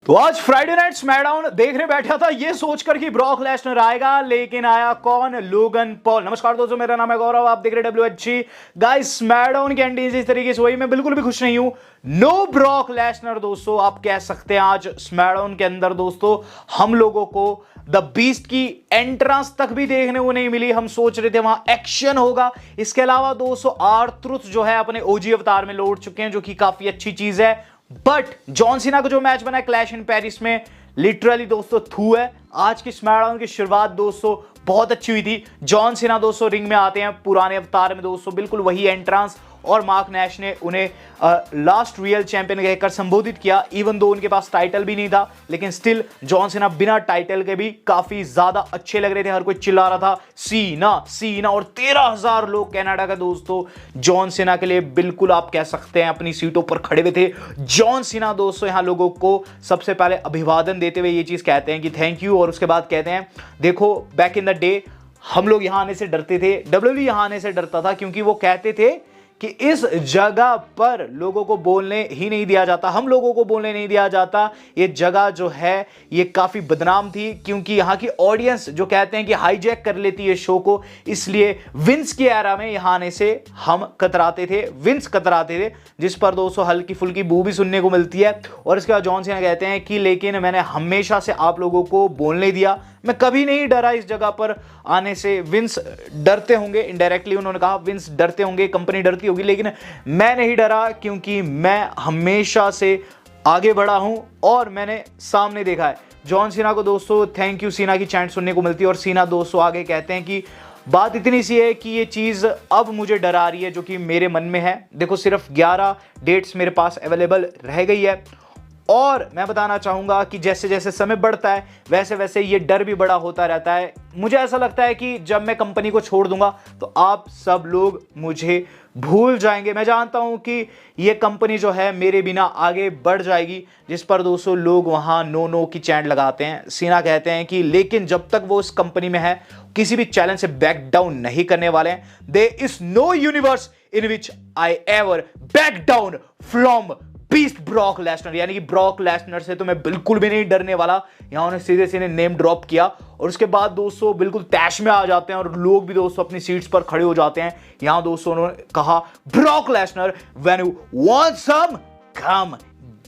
तो आज Friday night SmackDown देखने बैठा था ये सोचकर कि ब्रॉक लेसनर आएगा, लेकिन आया कौन? Logan Paul. नमस्कार दोस्तों, मेरा नाम है गौरव, आप देख रहे हैं WHG। गाइस, स्मैकडाउन की एंट्रीज इस तरीके से हुई, मैं बिल्कुल भी खुश नहीं हूं। नो ब्रॉक लेसनर दोस्तों, आप कह सकते हैं आज स्मैकडाउन के अंदर दोस्तों हम लोगों को द बीस्ट की एंट्रेंस तक भी देखने को नहीं मिली। हम सोच रहे थे वहां एक्शन होगा। इसके अलावा दोस्तों R-Truth जो है अपने OG अवतार में लौट चुके हैं, जो कि काफी अच्छी चीज है। बट जॉन सीना का जो मैच बना है क्लैश इन पेरिस में, लिटरली दोस्तों थू है। आज की स्मैकडाउन की शुरुआत दोस्तों बहुत अच्छी हुई थी। जॉन सीना दोस्तों रिंग में आते हैं पुराने अवतार में दोस्तों, बिल्कुल वही एंट्रेंस, और मार्क नैश ने उन्हें लास्ट रियल चैंपियन कहकर संबोधित किया। इवन दो उनके पास टाइटल भी नहीं था, लेकिन स्टिल जॉन सीना बिना टाइटल के भी काफी ज्यादा अच्छे लग रहे थे। हर कोई चिल्ला रहा था सीना सीना, और 13,000 लोग कनाडा का दोस्तों जॉन सीना के लिए बिल्कुल आप कह सकते हैं अपनी सीटों पर खड़े हुए थे। जॉन सीना दोस्तों यहां लोगों को सबसे पहले अभिवादन देते हुए ये चीज कहते हैं कि थैंक यू, और उसके बाद कहते हैं देखो बैक इन द डे हम लोग यहां आने से डरते थे, WWE यहां आने से डरता था, क्योंकि वो कहते थे कि इस जगह पर लोगों को बोलने ही नहीं दिया जाता, हम लोगों को बोलने नहीं दिया जाता। ये जगह जो है ये काफी बदनाम थी, क्योंकि यहाँ की ऑडियंस जो कहते हैं कि हाईजैक कर लेती है शो को, इसलिए विंस की एरा में यहाँ आने से हम कतराते थे, विंस कतराते थे, जिस पर दोस्तों हल्की फुल्की बू भी सुनने को मिलती है। और इसके बाद जॉन सीना कहते हैं कि लेकिन मैंने हमेशा से आप लोगों को बोलने दिया, मैं कभी नहीं डरा इस जगह पर आने से। विंस डरते होंगे, इनडायरेक्टली उन्होंने कहा विंस डरते होंगे, कंपनी डरती होगी, लेकिन मैं नहीं डरा, क्योंकि मैं हमेशा से आगे बढ़ा हूं और मैंने सामने देखा है। जॉन सीना को दोस्तों थैंक यू सीना की चैंट सुनने को मिलती है, और सीना दोस्तों आगे कहते हैं कि बात इतनी सी है कि ये चीज अब मुझे डरा रही है जो कि मेरे मन में है। देखो सिर्फ 11 डेट्स मेरे पास अवेलेबल रह गई है, और मैं बताना चाहूंगा कि जैसे जैसे समय बढ़ता है वैसे वैसे ये डर भी बड़ा होता रहता है। मुझे ऐसा लगता है कि जब मैं कंपनी को छोड़ दूंगा तो आप सब लोग मुझे भूल जाएंगे। मैं जानता हूं कि ये कंपनी जो है मेरे बिना आगे बढ़ जाएगी, जिस पर दोस्तों लोग वहां नो नो की चैंट लगाते हैं। सीना कहते हैं कि लेकिन जब तक वो इस कंपनी में है किसी भी चैलेंज से बैक डाउन नहीं करने वाले हैं। There is no universe in which I ever back down from beast Brock Lesnar, यानी कि ब्रॉक लेसनर से तो मैं बिल्कुल भी नहीं डरने वाला। यहां उन्हें सीधे सीधे नेम ड्रॉप किया, और उसके बाद दोस्तों बिल्कुल तैश में आ जाते हैं, और लोग भी दोस्तों अपनी सीट्स पर खड़े हो जाते हैं। यहां दोस्तों उन्होंने कहा Brock Lesnar when you want some come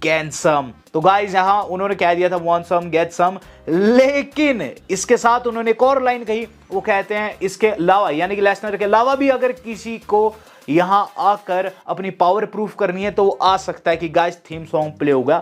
get some. तो गाइस यहां उन्होंने कह दिया था वांट सम गेट सम, लेकिन इसके साथ उन्होंने एक और लाइन कही, वो कहते हैं इसके अलावा, यानी कि लेसनर के अलावा भी अगर किसी को यहां आकर अपनी पावर प्रूफ करनी है तो वो आ सकता है कि गाइस थीम सॉन्ग प्ले होगा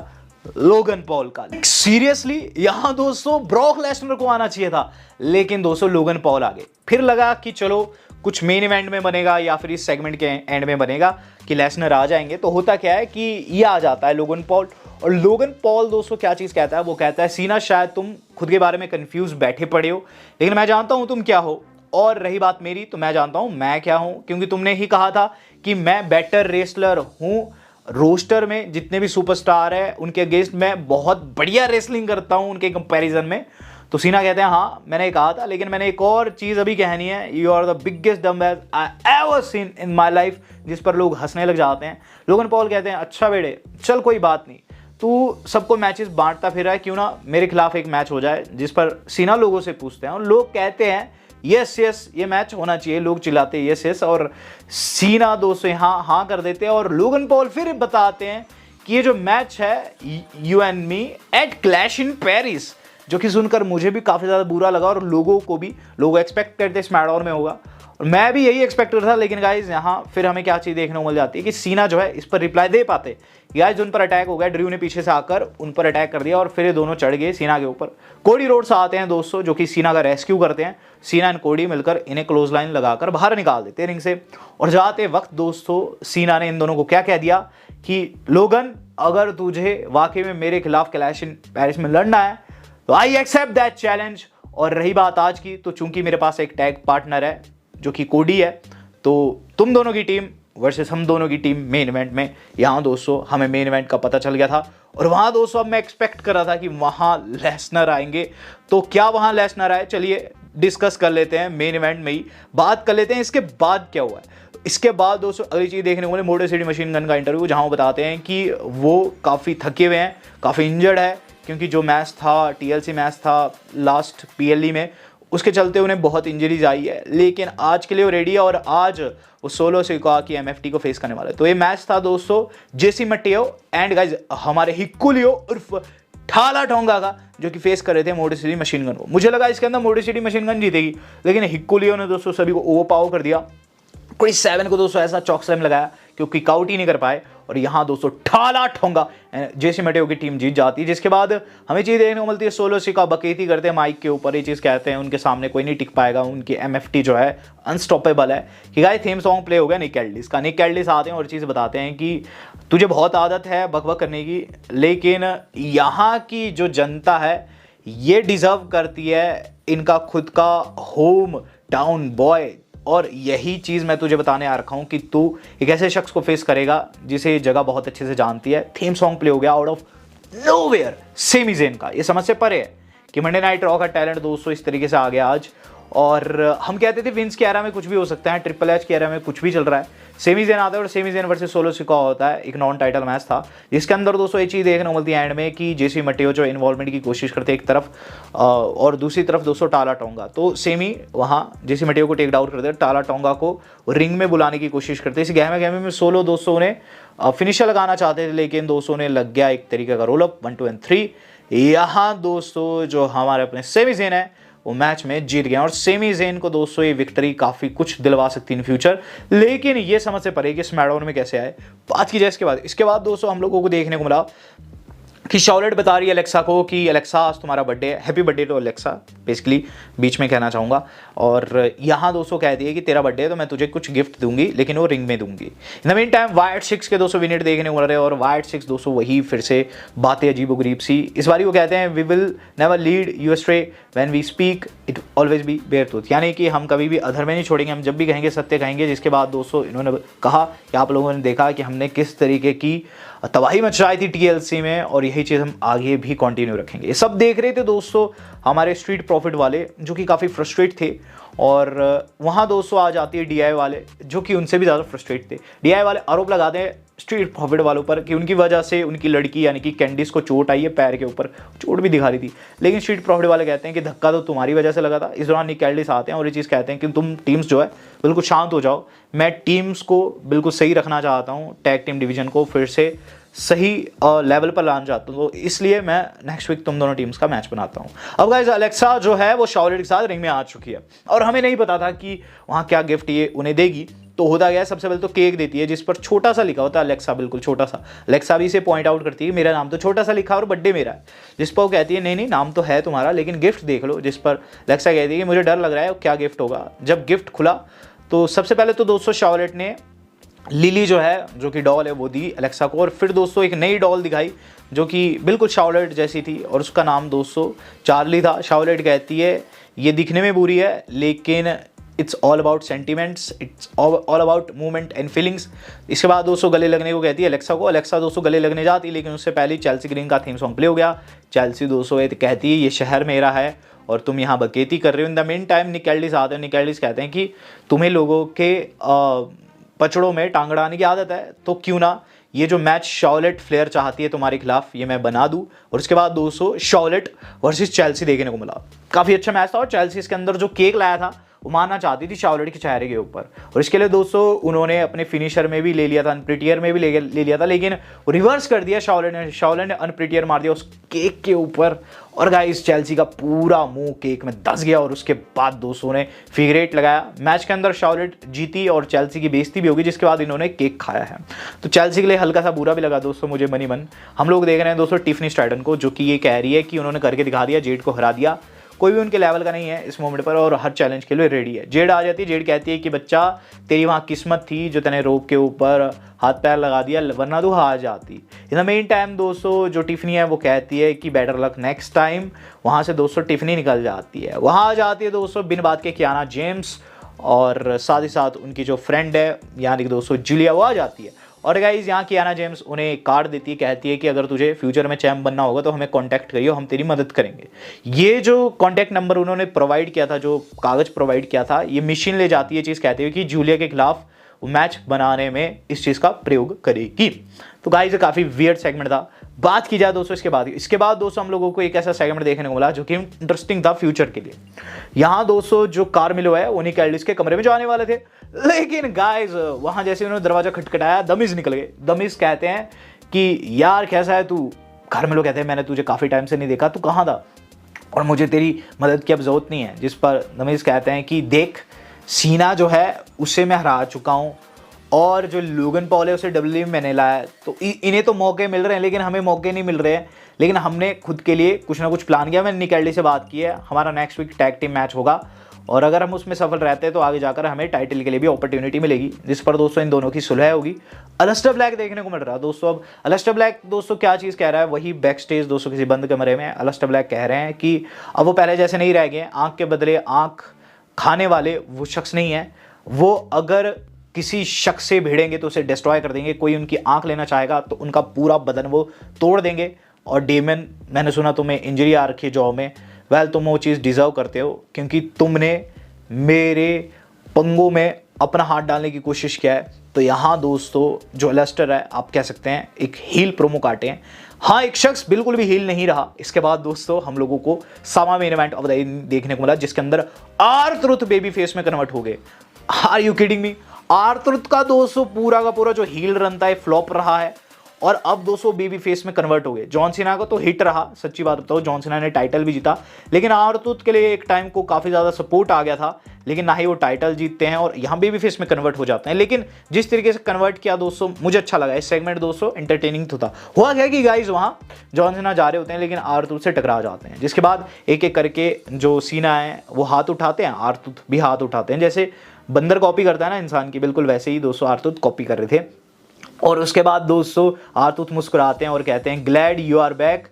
लोगन पॉल का। सीरियसली यहां दोस्तों ब्रॉक लेसनर को आना चाहिए था, लेकिन दोस्तों लोगन पॉल आ गए। फिर लगा कि चलो कुछ मेन इवेंट में बनेगा या फिर इस सेगमेंट के एंड में बनेगा कि लेसनर आ जाएंगे। तो होता क्या है कि ये आ जाता है लोगन पॉल, और लोगन पॉल दोस्तों क्या चीज कहता है, वो कहता है सीना शायद तुम खुद के बारे में कंफ्यूज बैठे पड़े हो, लेकिन मैं जानता हूं तुम क्या हो, और रही बात मेरी तो मैं जानता हूं मैं क्या हूं, क्योंकि तुमने ही कहा था कि मैं बेटर रेसलर हूं। रोस्टर में जितने भी सुपरस्टार है उनके अगेंस्ट मैं बहुत बढ़िया रेसलिंग करता हूं उनके कंपैरिजन में। तो सीना कहते हैं हाँ मैंने कहा था, लेकिन मैंने एक और चीज अभी कहनी है, you are the biggest dumbass I ever seen in my life, जिस पर लोग हंसने लग जाते हैं। लोगन पॉल कहते हैं अच्छा बेटे चल कोई बात नहीं, तू सबको मैचेस बांटता फिर रहा है, क्यों ना मेरे खिलाफ एक मैच हो जाए। जिस पर सीना लोगों से पूछते हैं, और लोग कहते हैं यस यस ये मैच होना चाहिए, लोग चिल्लाते हैं यस यस, और सीना दोस्तों हाँ हाँ कर देते हैं। और लोगन पॉल फिर बताते हैं कि ये जो मैच है you and me at clash in Paris, जो कि सुनकर मुझे भी काफी ज्यादा बुरा लगा, और लोगों को भी, लोग एक्सपेक्ट करते स्मैकडाउन में होगा, और मैं भी यही एक्सपेक्ट कर रहा था। लेकिन गाइज यहाँ फिर हमें क्या चीज देखने को मिल जाती है कि सीना जो है इस पर रिप्लाई दे पाते। गाइज उन पर अटैक हो गया, ड्रू ने पीछे से आकर उन पर अटैक कर दिया, और फिर ये दोनों चढ़ गए सीना के ऊपर। कोडी रोड्स आते हैं दोस्तों, जो कि सीना का रेस्क्यू करते हैं। सीना एंड कोडी मिलकर इन्हें क्लोज लाइन लगाकर बाहर निकाल देते हैं रिंग से। और जाते वक्त दोस्तों सीना ने इन दोनों को क्या कह दिया कि लोगन अगर तुझे वाकई में मेरे खिलाफ क्लैश इन पेरिस में लड़ना है तो आई एक्सेप्ट दैट चैलेंज। और रही बात आज की, तो चूंकि मेरे पास एक टैग पार्टनर है जो कि कोडी है, तो तुम दोनों की टीम वर्सेस हम दोनों की टीम मेन इवेंट में। यहाँ दोस्तों हमें मेन इवेंट का पता चल गया था, और वहाँ दोस्तों अब मैं एक्सपेक्ट कर रहा था कि वहाँ लेसनर आएंगे। तो क्या वहाँ लेसनर आए, चलिए डिस्कस कर लेते हैं, मेन इवेंट में ही बात कर लेते हैं इसके बाद क्या हुआ है। इसके बाद दोस्तों अगली चीज़ देखने को मिली मोटर सिटी मशीन गन का इंटरव्यू, जहाँ वो बताते हैं कि वो काफ़ी थके हुए हैं, काफ़ी इंजर्ड है, क्योंकि जो मैच था, टीएलसी मैच था लास्ट पीएलई में, उसके चलते उन्हें बहुत इंजरीज आई है, लेकिन आज के लिए वो रेडी है और आज वो सोलो सिकोआ की एमएफटी को फेस करने वाला है। तो ये मैच था दोस्तों जेसी मटेओ एंड गाइज हमारे हिकुलियो उर्फ ठाला टोंगा का, जो कि फेस कर रहे थे मोटर सिटी मशीन गन को। मुझे लगा इसके अंदर मोटर सिटी मशीन गन जीतेगी, लेकिन हिकुलियो ने दोस्तों सभी को ओवरपावर कर दिया। कोई 7 को दोस्तों ऐसा चौक स्लैम लगाया कि वो किक आउट ही नहीं कर पाए, और यहाँ दोस्तों ठाला ठोंगा जेसी मटेओ की टीम जीत जाती है। जिसके बाद हमें चीज़ देखने को मिलती है, सोलो सिकोआ बकेती करते हैं माइक के ऊपर, ये चीज़ कहते हैं उनके सामने कोई नहीं टिक पाएगा, उनकी एमएफटी जो है अनस्टॉपेबल है। कि गाइस थीम सॉन्ग प्ले हो गया निक कैल्डिस का। निक कैल्डिस आते हैं और चीज़ बताते हैं कि तुझे बहुत आदत है बकबक करने की, लेकिन यहाँ की जो जनता है ये डिजर्व करती है इनका खुद का होम टाउन बॉय, और यही चीज़ मैं तुझे बताने आ रखा हूँ कि तू एक ऐसे शख्स को फेस करेगा जिसे ये जगह बहुत अच्छे से जानती है। थीम सॉन्ग प्ले हो गया out of nowhere Sami Zayn का। ये समझ से परे है कि मंडे नाइट रॉ का टैलेंट दोस्तों इस तरीके से आ गया आज। और हम कहते थे विंस की एरा में कुछ भी हो सकता है, ट्रिपल एच की एरा में कुछ भी चल रहा है। सेमी ज़ेन आता है और Sami Zayn versus Solo Sikoa होता है, एक नॉन टाइटल मैच था, जिसके अंदर दोस्तों ये चीज़ देखने को मिलती है एंड में कि जेसी मटेओ जो इन्वॉल्वमेंट की कोशिश करते हैं एक तरफ, और दूसरी तरफ दोस्तों टाला टोंगा। तो सेमी वहाँ जेसी मटेओ को टेक डाउन करते हैं, टाला टोंगा को रिंग में बुलाने की कोशिश करते हैं। इस गहमे गहमे में सोलो दोस्तों ने फिनिशर लगाना चाहते थे, लेकिन दोस्तों ने लग गया एक तरीके का रोल अप 1 2 and 3। यहाँ दोस्तों जो हमारे अपने सेमी ज़ेन है वो मैच में जीत गए, और सेमी ज़ेन को दोस्तों ये विक्ट्री काफ़ी कुछ दिलवा सकती इन फ्यूचर, लेकिन ये समझ से परे कि स्मैकडाउन में कैसे आए बात की जाए। इसके बाद दोस्तों हम लोगों को देखने को मिला कि शार्लेट बता रही है अलेक्सा को कि अलेक्सा आज तुम्हारा बर्थडे है, happy birthday to Alexa, basically बीच में कहना चाहूँगा। और यहाँ दोस्तों कहती है कि तेरा बर्थडे है तो मैं तुझे कुछ गिफ्ट दूंगी, लेकिन वो रिंग में दूंगी। In the mean time white 6 के दोस्तों विनेट देखने को मिल रहे हैं, और वाइट 6 दोस्तों वही फिर से बातें अजीब गरीब सी। इस बारी वो कहते हैं we will never lead you astray when we speak it always be bare truth, यानी कि हम कभी भी अधर में नहीं छोड़ेंगे, हम जब भी कहेंगे सत्य कहेंगे। जिसके बाद दोस्तों इन्होंने कहा कि आप लोगों ने देखा कि हमने किस तरीके की तबाही मचाई थी टीएलसी में, और यही चीज़ हम आगे भी कंटिन्यू रखेंगे। ये सब देख रहे थे दोस्तों हमारे स्ट्रीट प्रॉफिट वाले, जो कि काफ़ी फ्रस्ट्रेट थे, और वहाँ दोस्तों आ जाती है डीआई वाले, जो कि उनसे भी ज़्यादा फ्रस्ट्रेट थे। डीआई वाले आरोप लगाते हैं स्ट्रीट प्रॉफिट वालों पर कि उनकी वजह से उनकी लड़की यानी कि कैंडिस को चोट आई है पैर के ऊपर, चोट भी दिखा रही थी, लेकिन स्ट्रीट प्रॉफिट वाले कहते हैं कि धक्का तो तुम्हारी वजह से लगा था। इस दौरान निक कैल्डिस आते हैं और ये चीज़ कहते हैं कि तुम टीम्स जो है बिल्कुल शांत हो जाओ, मैं टीम्स को बिल्कुल सही रखना चाहता हूँ, टैग टीम डिवीजन को फिर से सही लेवल पर लाना चाहता हूँ, तो इसलिए मैं नेक्स्ट वीक तुम दोनों टीम्स का मैच बनाता हूँ। अब गाइस अलेक्सा जो है वो शार्लेट के साथ रिंग में आ चुकी है, और हमें नहीं पता था कि वहाँ क्या गिफ्ट ये उन्हें देगी। तो होता गया सबसे पहले तो केक देती है जिस पर छोटा सा लिखा होता है अलेक्सा, बिल्कुल छोटा सा। अलेक्सा भी इसे पॉइंट आउट करती है मेरा नाम तो छोटा सा लिखा और बर्थडे मेरा है, जिस पर वो कहती है नहीं नहीं नाम तो है तुम्हारा लेकिन गिफ्ट देख लो। जिस पर अलेक्सा कहती है कि मुझे डर लग रहा है क्या गिफ्ट होगा। जब गिफ्ट खुला तो सबसे पहले तो दोस्तों शार्लेट ने लिली जो है जो कि डॉल है वो दी अलेक्सा को, और फिर दोस्तों एक नई डॉल दिखाई जो कि बिल्कुल शार्लेट जैसी थी, और उसका नाम दोस्तों चार्ली था। शार्लेट कहती है ये दिखने में बुरी है लेकिन it's all about sentiments, it's all about movement and feelings. इसके बाद दोस्तों गले लगने को कहती है अलेक्सा को। अलेक्सा दोस्तों गले लगने जाती, लेकिन उससे पहले चेल्सी ग्रीन का थीम सॉन्ग प्ले हो गया। चेल्सी दोस्तों कहती है ये शहर मेरा है और तुम यहाँ बकेती कर रहे हो। इन द मेन टाइम निक कैल्डिस आते हैं। निक कैल्डिस कहते हैं कि तुम्हें लोगों के पचड़ों में टांग अड़ाने की आदत है, तो क्यों ना ये जो मैच शार्लेट फ्लेयर चाहती है तुम्हारे खिलाफ ये मैं बना दूं। और उसके बाद दोस्तों शार्लेट वर्सेस चेल्सी देखने को मिला, काफ़ी अच्छा मैच था। और चेल्सी इसके अंदर जो केक लाया था वो मारना चाहती थी शार्लेट के चेहरे के ऊपर, और इसके लिए दोस्तों उन्होंने अपने फिनिशर में भी ले लिया था, अनप्रिटियर में भी ले लिया था, लेकिन रिवर्स कर दिया शार्लेट ने। शार्लेट ने अनप्रिटियर मार दिया उस केक के ऊपर, और गाइस चेल्सी का पूरा मुंह केक में दस गया। और उसके बाद दोस्तों ने फिगर 8 लगाया। मैच के अंदर शार्लेट जीती और चेल्सी की बेइज्जती भी होगी, जिसके बाद इन्होंने केक खाया है। तो चेल्सी के लिए हल्का सा बुरा भी लगा दोस्तों मुझे मनी मन। हम लोग देख रहे हैं दोस्तों टिफनी स्ट्रैटन को, जो कि ये कह रही है कि उन्होंने करके दिखा दिया, जेड को हरा दिया, कोई भी उनके लेवल का नहीं है इस मोमेंट पर और हर चैलेंज के लिए रेडी है। जेड आ जाती है, जेड कहती है कि बच्चा तेरी वहाँ किस्मत थी जो तूने रोप के ऊपर हाथ पैर लगा दिया, वरना तू हार जाती। इन द मेन टाइम दोस्तों जो टिफनी है वो कहती है कि बेटर लक नेक्स्ट टाइम। वहाँ से दोस्तों टिफनी निकल जाती है। वहाँ आ जाती है दोस्तों बिन बात के कियाना जेम्स, और साथ ही साथ उनकी जो फ्रेंड है यानी कि दोस्तों जूलिया वो आ जाती है। और गाइज यहाँ कियाना जेम्स उन्हें एक कार्ड देती है, कहती है कि अगर तुझे फ्यूचर में चैम्प बनना होगा तो हमें कांटेक्ट करियो, हम तेरी मदद करेंगे। ये जो कांटेक्ट नंबर उन्होंने प्रोवाइड किया था, जो कागज़ प्रोवाइड किया था, ये मशीन ले जाती है चीज़ कहते हुए कि जूलिया के खिलाफ वो मैच बनाने में इस चीज़ का प्रयोग करेगी। तो गाइस ये काफ़ी वियर्ड सेगमेंट था। बात की जाए दोस्तों इसके बाद दोस्तों हम लोगों को एक ऐसा सेगमेंट देखने को मिला जो कि इंटरेस्टिंग था फ्यूचर के लिए। यहाँ दोस्तों जो कार्मेलो है वो निक एल्डिस के कमरे में जाने वाले थे, लेकिन गाइस वहाँ जैसे उन्होंने दरवाजा खटखटाया दमिज निकल गए। दमिज कहते हैं कि यार कैसा है तू। कार्मेलो कहते हैं मैंने तुझे काफ़ी टाइम से नहीं देखा, तू कहाँ था और मुझे तेरी मदद की अब ज़रूरत नहीं है। जिस पर दमिज कहते हैं कि देख सीना जो है उससे मैं हरा चुका हूँ और जो लोगन पॉल है उसे WWE में मैंने लाया, तो इन्हें तो मौके मिल रहे हैं लेकिन हमें मौके नहीं मिल रहे हैं। लेकिन हमने खुद के लिए कुछ ना कुछ प्लान किया। मैंने निक एल्डिस से बात की है, हमारा next week tag team match होगा और अगर हम उसमें सफल रहते हैं तो आगे जाकर हमें टाइटल के लिए भी अपॉर्चुनिटी मिलेगी, जिस पर दोस्तों इन दोनों की सुलह होगी। अलिस्टर ब्लैक देखने को मिल रहा है दोस्तों। अब अलिस्टर ब्लैक दोस्तों क्या चीज़ कह रहा है, वही बैक स्टेज दोस्तों किसी बंद कमरे में अलिस्टर ब्लैक कह रहे हैं कि अब वो पहले जैसे नहीं रह गए। आँख के बदले आँख खाने वाले वो शख्स नहीं है। वो अगर किसी शख्स से भिड़ेंगे तो उसे डिस्ट्रॉय कर देंगे। कोई उनकी आंख लेना चाहेगा तो उनका पूरा बदन वो तोड़ देंगे। और डेमन, मैंने सुना तुम्हें इंजरी आ रखी है जॉ में, वेल तुम वो चीज़ डिज़र्व करते हो क्योंकि तुमने मेरे पंगों में अपना हाथ डालने की कोशिश किया है। तो यहाँ दोस्तों जो अलिस्टर है आप कह सकते हैं एक हील प्रोमो काटे हैं। हाँ, एक शख्स बिल्कुल भी हील नहीं रहा। इसके बाद दोस्तों हम लोगों को सामा main event of the day देखने को मिला जिसके अंदर R-Truth बेबी फेस में कन्वर्ट हो गए। Are you kidding me? R-Truth का दोस्तों पूरा का पूरा जो हील रन था फ्लॉप रहा है और अब दोस्तों बेबी फेस में कन्वर्ट हो गए। जॉन सीना का तो हिट रहा, सच्ची बात बताओ जॉन सीना ने टाइटल भी जीता, लेकिन R-Truth के लिए एक टाइम को काफ़ी ज़्यादा सपोर्ट आ गया था, लेकिन ना ही वो टाइटल जीतते हैं और यहाँ बेबी फेस में कन्वर्ट हो जाते हैं। लेकिन जिस तरीके से कन्वर्ट किया दोस्तों मुझे अच्छा लगा। इस सेगमेंट दोस्तों एंटरटेनिंग तो था। हुआ क्या कि गाइज वहाँ जॉन सीना जा रहे होते हैं लेकिन R-Truth से टकरा जाते हैं, जिसके बाद एक एक करके जो सीना है वो हाथ उठाते हैं, R-Truth भी हाथ उठाते हैं। जैसे बंदर कॉपी करता है ना इंसान की, बिल्कुल वैसे ही दोस्तों R-Truth कॉपी कर रहे थे। और उसके बाद दोस्तों R-Truth मुस्कुराते हैं और कहते हैं glad you are back,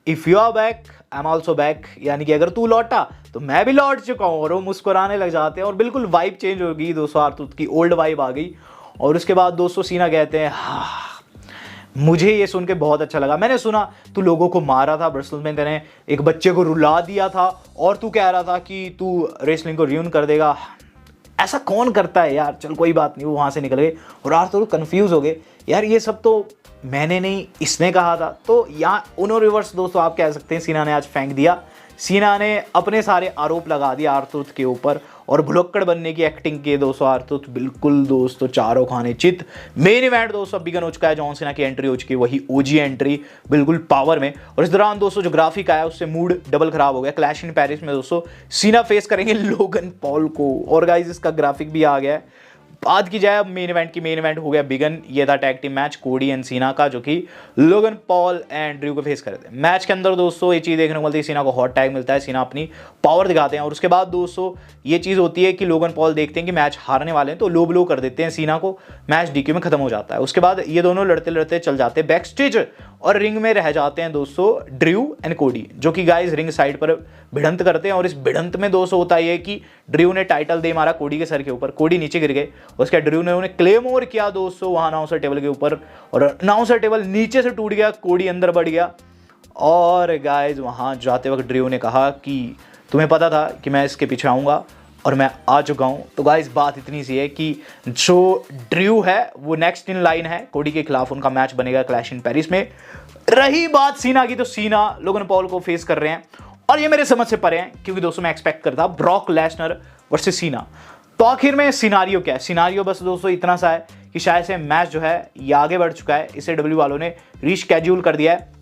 if you are back I am also back, यानी कि अगर तू लौटा तो मैं भी लौट चुका हूँ। और वो मुस्कुराने लग जाते हैं और बिल्कुल वाइब चेंज हो गई दोस्तों, R-Truth की ओल्ड वाइब आ गई। और उसके बाद दोस्तों सीना कहते हैं हाँ, मुझे ये सुन के बहुत अच्छा लगा। मैंने सुना तू लोगों को मारा था ब्रसल्स में, तेने एक बच्चे को रुला दिया था और तू कह रहा था कि तू रेसलिंग को रियून कर देगा। ऐसा कौन करता है यार? चल कोई बात नहीं। वो वहाँ से निकल गए और R-Truth कंफ्यूज हो गए, यार ये सब तो मैंने नहीं इसने कहा था। तो यहाँ उन्होंने रिवर्स दोस्तों आप कह सकते हैं सीना ने आज फेंक दिया। सीना ने अपने सारे आरोप लगा दिए R-Truth के ऊपर और भुलक्कड़ बनने की एक्टिंग की दोस्तों। R-Truth बिल्कुल दोस्तों चारों खाने चित। मेन इवेंट दोस्तों बिगन हो चुका है, जॉन सीना की एंट्री हो चुकी है, वही OG एंट्री बिल्कुल पावर में। और इस दौरान दोस्तों जो ग्राफिक आया उससे मूड डबल खराब हो गया। क्लैश इन पेरिस में दोस्तों सीना फेस करेंगे लोगन पॉल को और गाइस इसका ग्राफिक भी आ गया है। बात की जाए अब मेन इवेंट की, मेन इवेंट हो गया बिगन। ये था टैग टीम मैच कोडी एंड सीना का, जो कि लोगन पॉल एंड ड्रू को फेस कर रहे थे। मैच के अंदर दोस्तों ये चीज़ देखने को मिलती है, सीना को हॉट टैग मिलता है, सीना अपनी पावर दिखाते हैं। और उसके बाद दोस्तों ये चीज़ होती है कि लोगन पॉल देखते हैं कि मैच हारने वाले हैं तो लो ब्लो कर देते हैं सीना को, मैच DQ में खत्म हो जाता है। उसके बाद ये दोनों लड़ते लड़ते चल जाते हैं बैक स्टेज और रिंग में रह जाते हैं दोस्तों ड्रू एंड कोडी, जो कि गाइस रिंग साइड पर भिड़ंत करते हैं। और इस भिड़ंत में दोस्तों होता है कि ड्रू ने टाइटल दे मारा कोडी के सर के ऊपर, कोडी नीचे गिर गए। उसके ड्रू ने उन्हें क्लेमोर किया दोस्तों वहां अनाउंसर टेबल के ऊपर और अनाउंसर टेबल नीचे से टूट गया, कोडी अंदर बढ़ गया। और गाइस वहां जाते वक्त ड्रू ने कहा कि तुम्हें पता था कि मैं इसके पीछे आऊँगा और मैं आ चुका हूं। तो गाइस बात इतनी सी है कि जो ड्रू है वो नेक्स्ट इन लाइन है, कोडी के खिलाफ उनका मैच बनेगा क्लैश इन पेरिस में। रही बात सीना की, तो सीना लोगन पॉल को फेस कर रहे हैं और ये मेरे समझ से परे हैं क्योंकि दोस्तों मैं एक्सपेक्ट करता ब्रॉक लेसनर वर्सेस सीना। तो आखिर में सिनारियो क्या है? सिनारियो बस दोस्तों इतना सा है कि शायद से मैच जो है ये आगे बढ़ चुका है, इसे W वालों ने रीशेड्यूल कर दिया है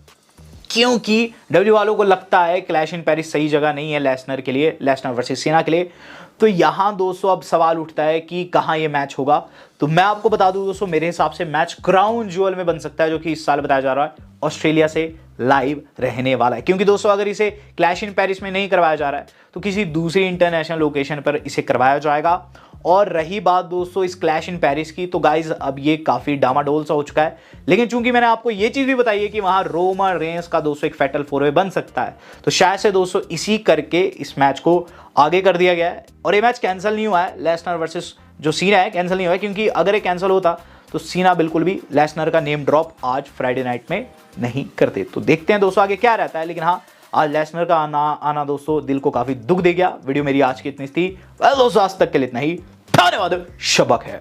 क्योंकि W वालों को लगता है क्लैश इन पेरिस सही जगह नहीं है लेसनर के लिए, लेसनर वर्सेस सीना के लिए। तो यहाँ दोस्तों अब सवाल उठता है कि कहाँ ये मैच होगा। तो मैं आपको बता दूं दोस्तों मेरे हिसाब से मैच क्राउन ज्वेल में बन सकता है, जो कि इस साल बताया जा रहा है ऑस्ट्रेलिया से लाइव रहने वाला है। क्योंकि दोस्तों अगर इसे क्लैश इन पेरिस में नहीं करवाया जा रहा है तो किसी दूसरी इंटरनेशनल लोकेशन पर इसे करवाया जाएगा। और रही बात दोस्तों इस क्लैश इन पेरिस की, तो गाइज अब ये काफ़ी डामाडोल सा हो चुका है। लेकिन चूंकि मैंने आपको ये चीज़ भी बताई है कि वहाँ रोमन रेंस का दोस्तों एक फैटल 4-वे बन सकता है, तो शायद से दोस्तों इसी करके इस मैच को आगे कर दिया गया है। और ये मैच कैंसिल नहीं हुआ है, लेसनर वर्सेस जो सीना है कैंसिल नहीं हुआ है, क्योंकि अगर ये कैंसिल होता तो सीना बिल्कुल भी लेसनर का नेम ड्रॉप आज फ्राइडे नाइट में नहीं करते। तो देखते हैं दोस्तों आगे क्या रहता है। लेकिन हाँ, आज लेसनर का आना दोस्तों दिल को काफ़ी दुख दे गया। वीडियो मेरी आज की इतनी थी। दोस्तों आज तक के लिए इतना ही। धन्यवाद। शबक है।